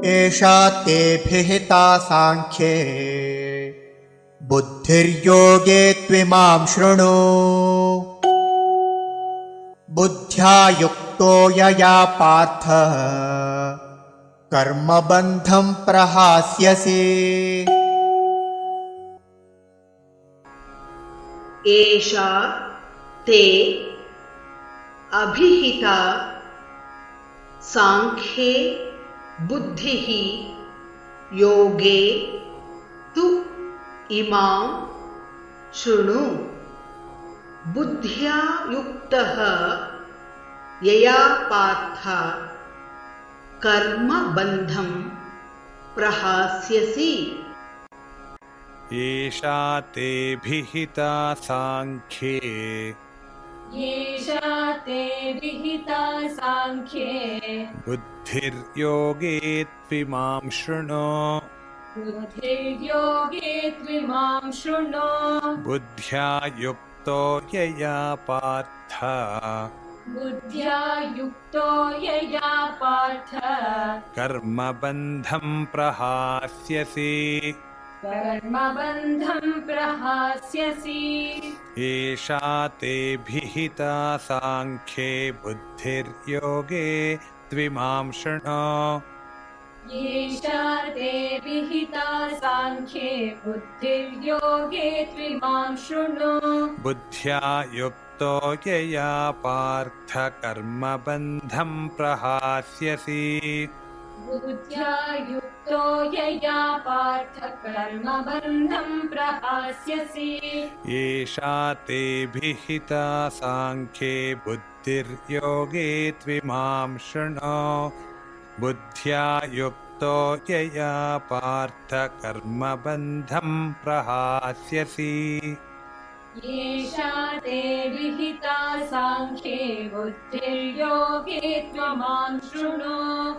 एषा ते भिहिता साङ्ख्ये बुद्धिर्योगे त्विमां शृणु। बुद्ध्या युक्तो यया पार्थ कर्मबन्धं प्रहास्यसि। एषा ते अभिहिता सांख्ये बुद्धिः योगे तु इमां शृणु। बुद्ध्या युक्तः यया पार्थ कर्मबन्धं प्रहास्यसि। एषा ते भिहिता साङ्ख्ये येषा ते विहिता साङ्ख्ये बुद्धिर्योगे त्विमां शृणु। बुद्धिर्योगे त्विमां शृणु। बुद्ध्या युक्तो यया पार्थ बुद्ध्या युक्तो यया पार्थ कर्मबन्धं प्रहास्यसि। कर्मबन्धं प्रहास्यसि। एषा ते भिहिता साङ्ख्ये बुद्धिर्योगे त्विमां शृणु। येषा ते विहिता साङ्ख्ये बुद्धिर्योगे त्विमां शृणु। बुद्ध्या युक्तो यया पार्थ कर्मबन्धं प्रहास्यसि। बुद्ध्या युक्तो यया पार्थ कर्मबन्धं प्रहास्यसि। एषा ते भिहिता साङ्ख्ये बुद्धिर्योगे त्विमां शृणु। बुद्ध्या युक्तो यया पार्थ कर्मबन्धं प्रहास्यसि। येषा ते विहिता साङ्ख्ये बुद्धिर्योगे त्वमां शृणु।